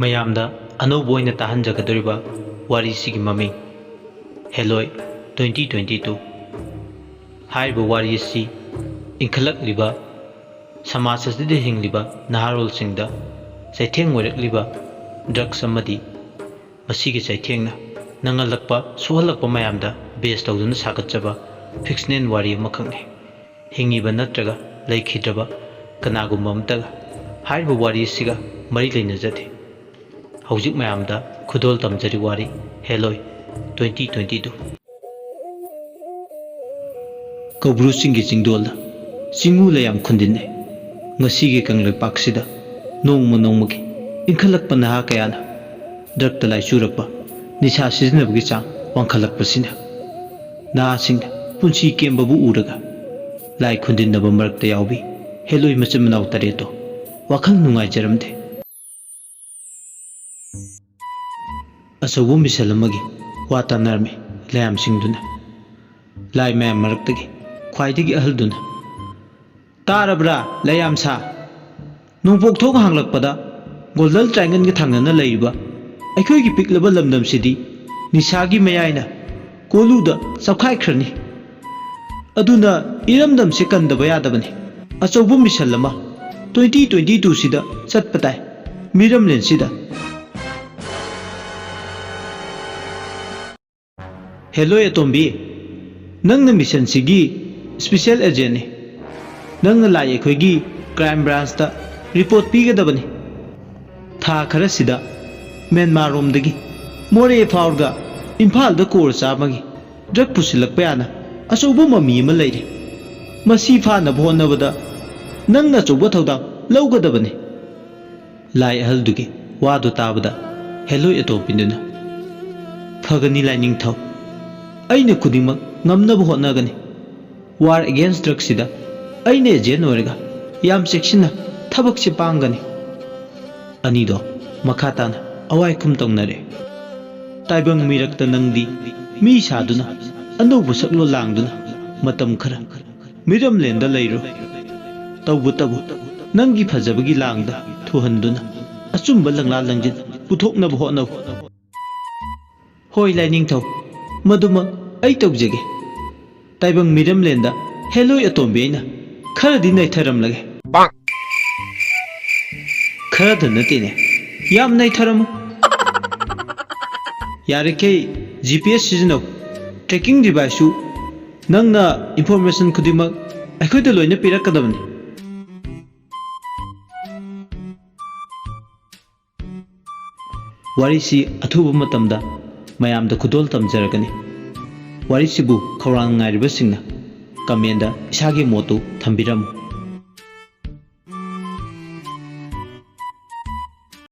ꯃꯌꯥꯝꯗ ꯑꯅꯧꯕ ꯑꯣꯏꯅ ꯇꯥꯍꯟꯖꯒꯗꯧꯔꯤꯕ ꯋꯥꯔꯤꯁꯤꯒꯤ ꯃꯃꯤꯡ ꯍꯦꯂꯣꯏ 2022 ꯍꯥꯏꯔꯤꯕ ꯋꯥꯔꯤ ꯑꯁꯤ ꯏꯟꯈꯠꯂꯛꯂꯤꯕ ꯁꯃꯥꯖ ꯑꯁꯤꯗ ꯍꯤꯡꯂꯤꯕ ꯅꯍꯥꯔꯣꯜꯁꯤꯡꯗ ꯆꯩꯊꯦꯡ ꯑꯣꯏꯔꯛꯂꯤꯕ ꯗ꯭ꯔꯒꯁ ꯑꯃꯗꯤ ꯃꯁꯤꯒꯤ ꯆꯩꯊꯦꯡꯅ ꯅꯪꯍꯜꯂꯛꯄ ꯁꯣꯛꯍꯜꯂꯛꯄ ꯃꯌꯥꯝꯗ ꯕꯦꯖ ꯇꯧꯗꯨꯅ ꯁꯥꯒꯠꯆꯕ ꯐꯤꯛꯁꯅꯦꯜ ꯋꯥꯔꯤ ꯑꯃꯈꯛꯅꯤ꯫ ꯍꯤꯡꯉꯤꯕ ꯅꯠꯇ꯭ꯔꯒ ꯂꯩꯈꯤꯗ꯭ꯔꯕ ꯀꯅꯥꯒꯨꯝꯕ ꯑꯃꯠꯇꯒ ꯍꯥꯏꯔꯤꯕ ꯋꯥꯔꯤ ꯑꯁꯤꯒ ꯃꯔꯤ ꯂꯩꯅꯖꯗꯦ꯫ ꯍꯧꯖꯤꯛ ꯃꯌꯥꯝꯗ ꯈꯨꯗꯣꯜ ꯇꯝꯖꯔꯤ ꯋꯥꯔꯤ ꯍꯦꯂꯣꯏ 2022 ꯀꯧꯕ꯭ꯔꯨ ꯆꯤꯡꯒꯤ ꯆꯤꯡꯗꯣꯜꯗ ꯆꯤꯡꯎ ꯂꯩꯌꯥꯝ ꯈꯨꯟꯗꯤꯟꯅꯩ꯫ ꯉꯁꯤꯒꯤ ꯀꯪꯂꯩꯄꯥꯛꯁꯤꯗ ꯅꯣꯡꯃ ꯅꯣꯡꯃꯒꯤ ꯏꯟꯈꯠꯂꯛꯄ ꯅꯍꯥ ꯀꯌꯥꯅ ꯗ꯭ꯔꯒꯇ ꯂꯥꯏꯆꯨꯔꯛꯄ ꯅꯤꯁꯥ ꯁꯤꯖꯤꯟꯅꯕꯒꯤ ꯆꯥꯡ ꯋꯥꯡꯈꯠꯂꯛꯄꯁꯤꯅ ꯅꯍꯥꯁꯤꯡꯅ ꯄꯨꯟꯁꯤ ꯀꯦꯝꯕꯕꯨ ꯎꯔꯒ ꯂꯥꯏ ꯈꯨꯟꯗꯤꯟꯅꯕ ꯃꯔꯛꯇ ꯌꯥꯎꯕꯤ ꯍꯦꯂꯣꯏ ꯃꯆꯤꯟ ꯃꯅꯥꯎ ꯇꯔꯦꯠꯇꯣ ꯋꯥꯈꯜ ꯅꯨꯡꯉꯥꯏꯖꯔꯝꯗꯦ꯫ ꯑꯆꯧꯕ ꯃꯤꯁꯜ ꯑꯃꯒꯤ ꯋꯥ ꯇꯥꯟꯅꯔꯝꯃꯤ ꯂꯌꯥꯝꯁꯤꯡꯗꯨꯅ꯫ ꯂꯥꯏ ꯃꯌꯥꯝ ꯃꯔꯛꯇꯒꯤ ꯈ꯭ꯋꯥꯏꯗꯒꯤ ꯑꯍꯜꯗꯨꯅ "ꯇꯥꯔꯕ꯭ꯔꯥ ꯂꯌꯥꯝ ꯁꯥ? ꯅꯣꯡꯄꯣꯛ ꯊꯣꯛ ꯍꯥꯡꯂꯛꯄꯗ ꯒꯣꯜꯗꯟ ꯇ꯭ꯔꯥꯏꯡꯒꯜꯒ ꯊꯪꯅꯅ ꯂꯩꯔꯤꯕ ꯑꯩꯈꯣꯏꯒꯤ ꯄꯤꯛꯂꯕ ꯂꯝꯗꯝꯁꯤꯗꯤ ꯅꯤꯁꯥꯒꯤ ꯃꯌꯥꯏꯅ ꯀꯣꯂꯨꯗ ꯆꯞꯈꯥꯏꯈ꯭ꯔꯅꯤ꯫ ꯑꯗꯨꯅ ꯏꯔꯝꯗꯝꯁꯦ ꯀꯟꯗꯕ ꯌꯥꯗꯕꯅꯤ꯫ ꯑꯆꯧꯕ ꯃꯤꯁꯜ ꯑꯃ 2022 ꯁꯤꯗ ꯆꯠꯄ ꯇꯥꯏ ꯃꯤꯔꯝꯂꯦꯟꯁꯤꯗ꯫ ꯍꯦꯂꯣꯏ ꯑꯇꯣꯝꯕꯤ, ꯅꯪꯅ ꯃꯤꯁꯟꯁꯤꯒꯤ ꯁ꯭ꯄꯦꯁꯤꯌꯦꯜ ꯑꯦꯖꯦꯟꯠꯅꯤ꯫ ꯅꯪꯅ ꯂꯥꯏ ꯑꯩꯈꯣꯏꯒꯤ ꯀ꯭ꯔꯥꯏꯝ ꯕ꯭ꯔꯥꯟꯁꯇ ꯔꯤꯄꯣꯔꯠ ꯄꯤꯒꯗꯕꯅꯤ꯫ ꯊꯥ ꯈꯔꯁꯤꯗ ꯃ꯭ꯌꯥꯟꯃꯥꯔꯔꯣꯝꯗꯒꯤ ꯃꯣꯔꯦ ꯐꯥꯎꯔꯒ ꯏꯝꯐꯥꯜꯗ ꯀꯣꯔ ꯆꯥꯝꯃꯒꯤ ꯗ꯭ꯔꯒ ꯄꯨꯁꯤꯜꯂꯛꯄ ꯌꯥꯅ ꯑꯆꯧꯕ ꯃꯃꯤ ꯑꯃ ꯂꯩꯔꯦ꯫ ꯃꯁꯤ ꯐꯥꯅꯕ ꯍꯣꯠꯅꯕꯗ ꯅꯪꯅ ꯑꯆꯧꯕ ꯊꯧꯗꯥꯡ ꯂꯧꯒꯗꯕꯅꯤ꯫ ꯂꯥꯏ ꯑꯍꯜꯗꯨꯒꯤ ꯋꯥꯗꯨ ꯇꯥꯕꯗ ꯍꯦꯂꯣꯏ ꯑꯇꯣꯝꯕꯤꯗꯨꯅ "ꯐꯒꯅꯤ ꯂꯥꯏꯅꯤꯡꯊꯧ, ꯑꯩꯅ ꯈꯨꯗꯤꯡꯃꯛ ꯉꯝꯅꯕ ꯍꯣꯠꯅꯒꯅꯤ꯫ ꯋꯥꯔ ꯑꯦꯒꯦꯟꯁ ꯗ꯭ꯔꯒꯁꯤꯗ ꯑꯩꯅ ꯑꯦꯖꯦꯟꯠ ꯑꯣꯏꯔꯒ ꯌꯥꯝ ꯆꯦꯛꯁꯤꯟꯅ ꯊꯕꯛꯁꯤ ꯄꯥꯡꯒꯅꯤ"꯫ ꯑꯅꯤꯗꯣ ꯃꯈꯥ ꯇꯥꯅ ꯑꯋꯥꯏꯈꯨꯝ ꯇꯧꯅꯔꯦ꯫ ꯇꯥꯏꯕꯪ ꯃꯤꯔꯛꯇ ꯅꯪꯗꯤ ꯃꯤ ꯁꯥꯗꯨꯅ ꯑꯅꯧꯕ ꯁꯛꯂꯣꯟ ꯂꯥꯡꯗꯨꯅ ꯃꯇꯝ ꯈꯔ ꯃꯤꯔꯝꯂꯦꯟꯗ ꯂꯩꯔꯣ꯫ ꯇꯧꯕꯇꯕꯨ ꯅꯪꯒꯤ ꯐꯖꯕꯒꯤ ꯂꯥꯡꯗ ꯊꯨꯍꯟꯗꯨꯅ ꯑꯆꯨꯝꯕ ꯂꯪꯂꯥ ꯂꯪꯖꯤꯟ ꯄꯨꯊꯣꯛꯅꯕ ꯍꯣꯠꯅꯧ꯫ ꯍꯣꯏ ꯂꯥꯏꯅꯤꯡꯊꯧ, ꯃꯗꯨꯃꯛ ꯑꯩ ꯇꯧꯖꯒꯦ꯫ ꯇꯥꯏꯕꯪ ꯃꯤꯔꯝꯂꯦꯟꯗ ꯍꯦꯂꯣꯏ ꯑꯇꯣꯝꯕꯤ ꯑꯩꯅ ꯈꯔꯗꯤ ꯅꯩꯊꯔꯝꯂꯒꯦ꯫ ꯈꯔꯗ ꯅꯠꯇꯦꯅꯦ, ꯌꯥꯝ ꯅꯩꯊꯔꯝꯃꯨ꯫ ꯌꯥꯔꯤꯈꯩ GPS ꯁꯤꯖꯤꯟꯅꯧ꯫ ꯇ꯭ꯔꯦꯀꯤꯡ ꯗꯤꯚꯥꯏꯁꯁꯨ ꯅꯪꯅ ꯏꯟꯐꯣꯔꯃꯦꯁꯟ ꯈꯨꯗꯤꯡꯃꯛ ꯑꯩꯈꯣꯏꯗ ꯂꯣꯏꯅ ꯄꯤꯔꯛꯀꯗꯕꯅꯤ꯫ ꯋꯥꯔꯤꯁꯤ ꯑꯊꯨꯕ ꯃꯇꯝꯗ ꯃꯌꯥꯝꯗ ꯈꯨꯗꯣꯜ ꯇꯝꯖꯔꯒꯅꯤ꯫ ꯋꯥꯔꯤꯁꯤꯕꯨ ꯈꯧꯔꯥꯡꯅ ꯉꯥꯏꯔꯤꯕꯁꯤꯡꯅ ꯀꯃꯦꯟꯗ ꯏꯁꯥꯒꯤ ꯃꯣꯠꯇꯨ ꯊꯝꯕꯤꯔꯝꯃꯨ꯫